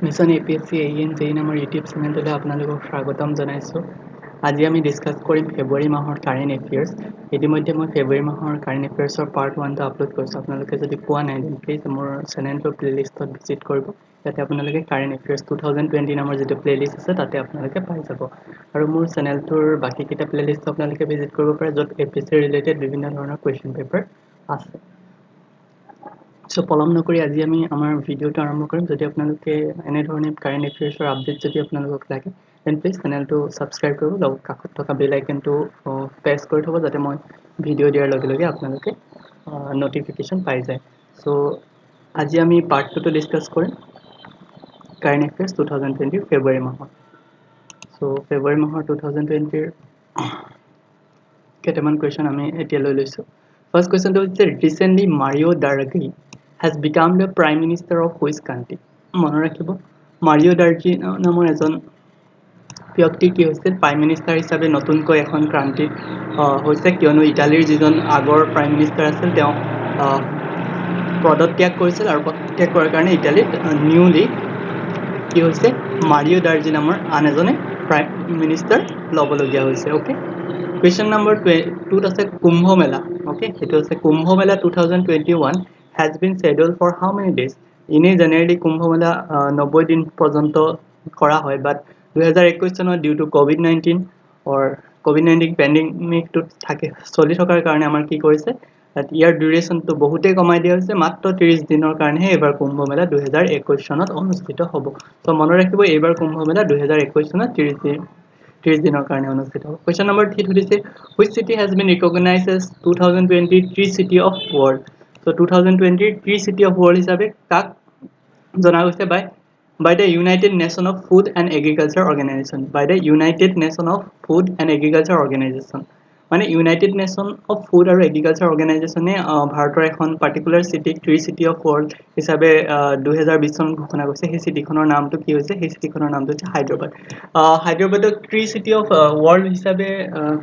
Mission APS-C AEN JEE নামৰ YouTube চেনেলটোলৈ আপোনালোকক স্বাগতম জনাইছোঁ। আজি আমি ডিছকাছ কৰিম ফেব্ৰুৱাৰী মাহৰ কাৰেণ্ট এফেয়াৰ্ছ। ইতিমধ্যে মই ফেব্ৰুৱাৰী মাহৰ কাৰেণ্ট এফেয়াৰ্ছৰ পাৰ্ট 1টো আপলোড কৰিছোঁ। আপোনালোকে যদি পোৱা নাই দেন প্লিজ মোৰ চেনেলটোৰ প্লেলিষ্টত ভিজিট কৰিব। তাতে আপোনালোকে কাৰেণ্ট এফেয়াৰ্ছ 2020 নামৰ যিটো প্লেলিষ্ট আছে তাতে আপোনালোকে পাই যাব। আৰু মোৰ চেনেলটোৰ বাকীকেইটা প্লেলিষ্ট আপোনালোকে ভিজিট কৰিব পাৰে য'ত এপিএসসি ৰিলেটেড বিভিন্ন ধৰণৰ কুৱেশ্যন পেপাৰ আছে। সো পলম নকৰি আজি আমি আমাৰ ভিডিঅ'টো আৰম্ভ কৰিম। যদি আপোনালোকে এনেধৰণে কাৰেণ্ট এফেয়াৰ্ছৰ আপডেট যদি আপোনালোকক লাগে দেন প্লিজ চেনেলটো ছাবস্ক্ৰাইব কৰিব, লগত কাষত থকা বেল আইকনটো প্ৰেছ কৰি থ'ব যাতে মই ভিডিঅ' দিয়াৰ লগে লগে আপোনালোকে নটিফিকেশ্যন পাই যায়। সো আজি আমি পাৰ্ট 2টো ডিছকাছ কৰিম কাৰেণ্ট এফেয়াৰ্ছ 2020 ফেব্ৰুৱাৰী মাহৰ। সো ফেব্ৰুৱাৰী মাহৰ 2020 কেইটামান কুৱেশ্যন আমি এতিয়া লৈ লৈছোঁ। ফাৰ্ষ্ট কুৱেশ্যনটো হৈছে recently Mario' Draghi has become the Prime Minister of which country? মনত ৰাখিব মাৰিঅ' ড্ৰাঘি নামৰ এজন ব্যক্তি কি হৈছিল প্ৰাইম মিনিষ্টাৰ হিচাপে নতুনকৈ এখন ক্ৰান্তি হৈছে, কিয়নো ইটালীৰ যিজন আগৰ প্ৰাইম মিনিষ্টাৰ আছিল তেওঁ পদত্যাগ কৰিছিল আৰু পদত্যাগ কৰাৰ কাৰণে ইটালীত নিউলি কি হৈছে মাৰিঅ' ড্ৰাঘি নামৰ আন এজনে প্ৰাইম মিনিষ্টাৰ ল'বলগীয়া হৈছে। অ'কে, কুৱেশ্যন নম্বৰ 2 আছে কুম্ভ মেলা। অ'কে, সেইটো আছে কুম্ভ মেলা 2021 has been scheduled for how many days? এনেই জেনেৰেলি কুম্ভ মেলা 90 দিন পৰ্যন্ত কৰা হয়, বাট 2021 চনত ডিউ টু COVID-19 পেণ্ডেমিকটো চলি থকাৰ কাৰণে আমাৰ কি কৰিছে ইয়াৰ ডিউৰেশ্যনটো বহুতেই কমাই দিয়া হৈছে, মাত্ৰ 30 দিনৰ কাৰণেহে এইবাৰ কুম্ভ মেলা 2021 চনত অনুষ্ঠিত হ'ব। তো মনত ৰাখিব এইবাৰ কুম্ভ মেলা 2021 চনত 30 দিনৰ কাৰণে অনুষ্ঠিত হ'ব। কুৱেশ্যন নম্বৰ 3 সুধিছে which city has been recognized as 2023 city of world? So 2023 city of world হিচাপে কাক জনা গৈছে by the United Nations of Food and Agriculture Organization, by the United Nations of Food and Agriculture Organization, মানে United nation of food আৰু agriculture অৰ্গেনাইজেশ্যনে ভাৰতৰ এখন particular চিটিক 3 city of world হিচাপে 2020 চনত ঘোষণা কৰিছে। সেই চিটিখনৰ নামটো কি হৈছে? সেই চিটিখনৰ নামটো হৈছে হায়দৰাবাদ। হায়দৰাবাদক 3 চিটি অফ ৱৰ্ল্ড হিচাপে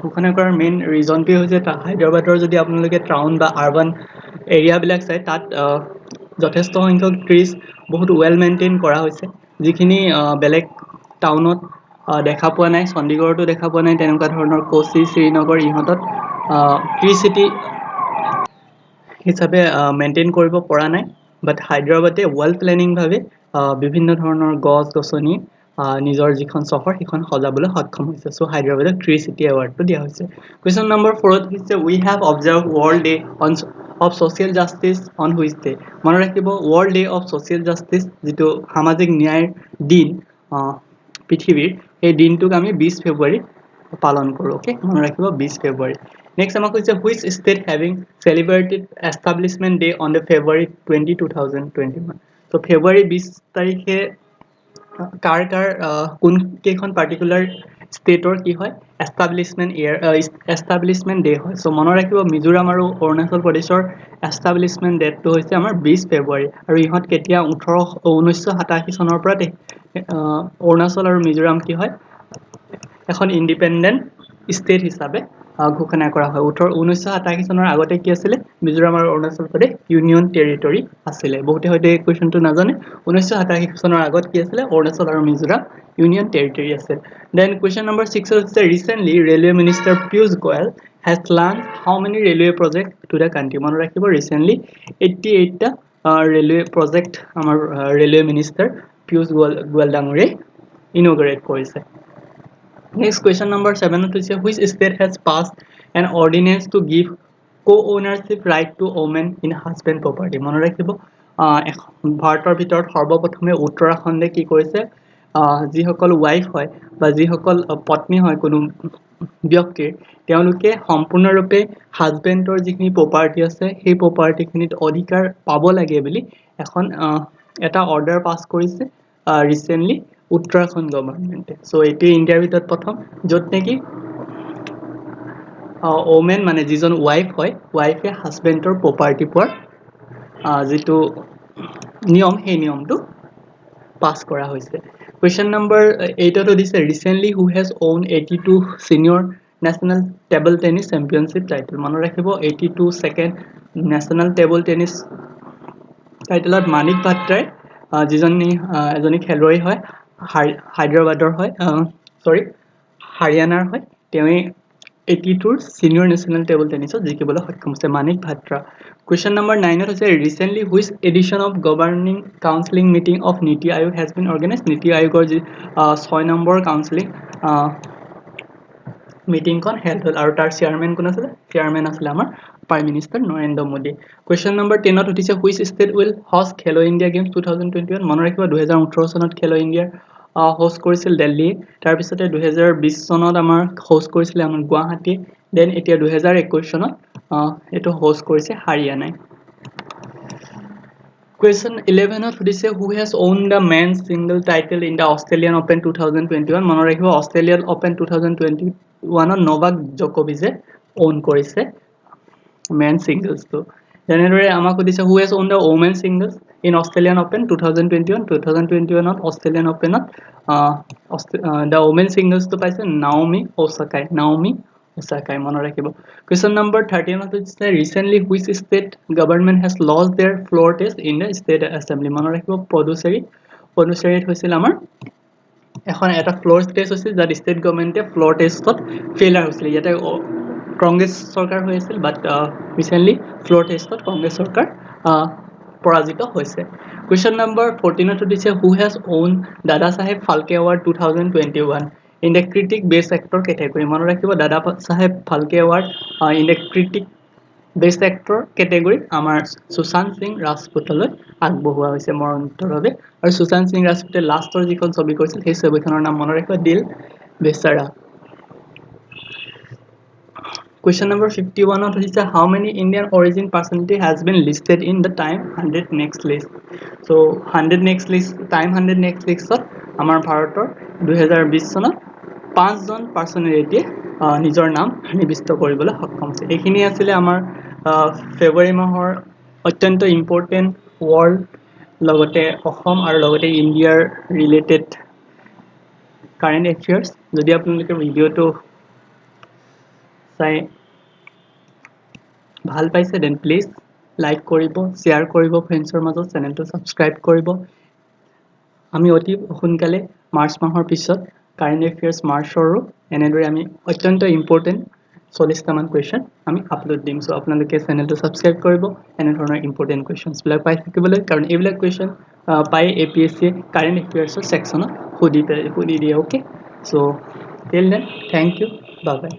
ঘোষণা কৰাৰ মেইন ৰিজনটোৱে হৈছে হায়দৰাবাদৰ যদি আপোনালোকে টাউন বা আৰ্বান এৰিয়াবিলাক চাই তাত যথেষ্ট সংখ্যক ট্ৰিজ বহুত ৱেল মেইনটেইন কৰা হৈছে, যিখিনি বেলেগ টাউনত দেখা পোৱা নাই। চণ্ডীগড়তো দেখা পোৱা নাই তেনেকুৱা ধৰণৰ। কোচি, শ্ৰীনগৰ ইহঁতত ট্ৰি চিটি হিচাপে মেইনটেইন কৰিব পৰা নাই, বাট হায়দৰাবাদে ৱেল প্লেনিংভাৱে বিভিন্ন ধৰণৰ গছ গছনি নিজৰ যিখন চহৰ সেইখন সজাবলৈ সক্ষম হৈছে। চ' হায়দৰাবাদক 3 চিটি এৱাৰ্ডটো দিয়া হৈছে। কুৱেশ্যন নম্বৰ 4 হৈছে we have observe world day of social justice on which day? মনত ৰাখিব world day of social justice যিটো সামাজিক ন্যায়ৰ দিন পৃথিৱীৰ, সেই দিনটোক আমি 20 ফেব্ৰুৱাৰী পালন কৰোঁ। অ'কে, মনত ৰাখিব 20 ফেব্ৰুৱাৰী। নেক্সট আমাক হৈছে which state having celebrated establishment day on the February 20, 2021? ত' ফেব্ৰুৱাৰী 20 তাৰিখে কাৰ কোন কেইখন পাৰ্টিকুলাৰ ষ্টেটৰ কি হয় এষ্টাব্লিছমেণ্ট ডে হয়? চ' মনত ৰাখিব মিজোৰাম আৰু অৰুণাচল প্ৰদেশৰ এষ্টাব্লিছমেণ্ট ডেটটো হৈছে আমাৰ 20 ফেব্ৰুৱাৰী। আৰু ইহঁত কেতিয়া 1987 চনৰ পৰা অৰুণাচল আৰু মিজোৰাম কি হয় এখন ইণ্ডিপেণ্ডেণ্ট ষ্টেট হিচাপে ঘোষণা কৰা হয়। 1987 চনৰ আগতে কি আছিলে? মিজোৰাম আৰু অৰুণাচল প্ৰদেশ ইউনিয়ন টেৰিটৰী আছিলে। বহুতে হয়তো এই কুৱেশ্যনটো নাজানে। 1987 চনৰ আগত কি আছিলে? অৰুণাচল আৰু মিজোৰাম ইউনিয়ন টেৰিটৰী আছিল। দেন কুৱেশ্যন নম্বৰ 6 হৈছে recently railway minister Piyush Goyal has launch how many railway project to the country? মনত ৰাখিব ৰিচেণ্টলি 88টা ৰেলৱে প্ৰজেক্ট আমাৰ ৰেলৱে মিনিষ্টাৰ পীয়ুষ গোৱেল ডাঙৰীয়াই ইনগ্ৰেট কৰিছে। নেক্সট কুৱেশ্যন নম্বৰ 7 হৈছে which state has passed an ordinance to give co-ownership right to women in husband property? মনত ৰাখিব ভাৰতৰ ভিতৰত সৰ্বপ্ৰথমে উত্তৰাখণ্ডে কি কৰিছে যিসকল ৱাইফ হয় বা যিসকল পত্নী হয় কোনো ব্যক্তিৰ, তেওঁলোকে সম্পূৰ্ণৰূপে হাজবেণ্ডৰ যিখিনি প্ৰপাৰ্টি আছে সেই প্ৰপাৰ্টিখিনিত অধিকাৰ পাব লাগে বুলি এটা অৰ্ডাৰ পাছ কৰিছে ৰিচেণ্টলি উত্তৰাখণ্ড গভৰ্ণমেণ্টে। চ' এইটোৱে ইণ্ডিয়াৰ ভিতৰত প্ৰথম য'ত নেকি ওমেন মানে যিজন ৱাইফ হয়, ৱাইফে হাজবেণ্ডৰ প্ৰপাৰ্টি পোৱাৰ যিটো নিয়ম সেই নিয়মটো পাছ কৰা হৈছে। কুৱেশ্যন নম্বৰ 8 দিছে recently who has won 82 senior national table tennis championship title? মনত ৰাখিব 82 ছেকেণ্ড নেশ্যনেল টেবল টেনিছ টাইটেলত মাণিক বাট্ৰাই যিজনী এজনী খেলুৱৈ হয় হায়দৰাবাদৰ হয় হাৰিয়ানাৰ হয় তেওঁই 82ৰ সিনিয়ৰ নেশ্যনেল টেবল টেনিছত জিকিবলৈ সক্ষম হৈছে মানিক ভাট্ৰা Question number 9 হৈছে recently which edition of governing counseling meeting of Niti Aayog has been organized Niti Aayogৰ যি 6 number counselling meeting kon held হল আৰু তাৰ চেয়াৰম্যান কোন আছিল চেয়াৰম্যান আছিল আমাৰ prime minister Narendra Modi Question number 10 ত উঠিছে which state will host Khelo India Games 2021 মনত ৰাখিবা 2018 চনত খেলো ইণ্ডিয়াৰ হোস্ট কৰিছিল দিল্লী তাৰ পিছতে 2020 চনত আমাৰ হোস্ট কৰিছিল আমাৰ গুৱাহাটী দেন এতিয়া 2021 চনত এটো হোস্ট কৰিছে হাৰিয়ানাই Question 11 ত সুধিছে who has won the men's single title in the Australian Open 2021 মনত ৰাখিবা Australian Open 2021 ত নভাক জকোভিচে own কৰিছে men's singles to তেনেদৰে আমাক সুধিছে who has won the women's singles in Australian Open 2021 to Australian Open to the women's singles to পাইছে Naomi Osaka মনত ৰাখিব Question number 13 ত হৈছে recently which state government has lost their floor test in the state assembly মনত ৰাখিব পদুচেৰীত হৈছিল আমাৰ এখন এটা ফ্লোৰ টেষ্ট হৈছিল যাত ষ্টেট গভৰ্ণমেণ্টে ফ্লোৰ টেষ্টত ফেইলাৰ হৈছিল ইয়াতে কংগ্ৰেছ চৰকাৰ হৈ আছিল বাট ৰিসেন্টলি ফ্লোৰ টেষ্টত কংগ্ৰেছ চৰকাৰ পৰাজিত হৈছে Question number 14 ত দিছে who has won Dada Saheb Phalke Award 2021 in the critic best actor category মনত ৰাখিব Dada Saheb Phalke Award in the critic best actor category আমাৰ সুশান্ত সিং ৰাজপুতলৈ আগবঢ়োৱা হৈছে মৰণোত্তৰভাৱে আৰু সুশান্ত সিং ৰাজপুতে লাষ্টৰ যিখন ছবি কৰিছিল সেই ছবিখনৰ নাম মনত ৰাখিব দিল বেচাৰা Question number 51 ত হৈছে how many Indian origin personality has been listed in the time 100 next list so 100 next list time 100 next list ত আমাৰ ভাৰতৰ 2020 চনত 5 জন পাৰ্সনেলিটি নিজৰ নাম নিবিষ্ট কৰিবলৈ সক্ষম হৈছে এইখিনি আছিল আমাৰ ফেব্ৰুৱাৰী মাহৰ অত্যন্ত ইম্পৰ্টেন্ট ওয়াৰ্ল্ড লগতে অসম আৰু লগতে ইণ্ডিয়াৰ ৰিলেটেড কাৰেন্ট এফেয়াৰ্স যদি আপোনালোকে ভিডিওটো চাই ভাল পাইছে দেন প্লিজ লাইক কৰিব শেয়াৰ কৰিব ফ্ৰেণ্ডছৰ মাজত চেনেলটো সাবস্ক্ৰাইব কৰিব আমি অতি সোনকালে মাৰ্চ মাহৰ পিছত কাৰেন্ট এফেয়াৰ্স মাৰ্চৰো এনেদৰে আমি অত্যন্ত ইম্পৰ্টেন্ট 40 টা মান কোৱেশ্চন আমি আপলোড দিম সো আপোনালোকে চেনেলটো সাবস্ক্ৰাইব কৰিব এনে ধৰণৰ ইম্পৰ্টেন্ট কোৱেশ্চনছ বিলাক পাই থাকিবলৈ কাৰণ এইবিলাক কোৱেশ্চন পাই এপিএসসি কাৰেন্ট এফেয়াৰ্সৰ সেকশনত সুধি দিয়ে okay so till then thank you bye by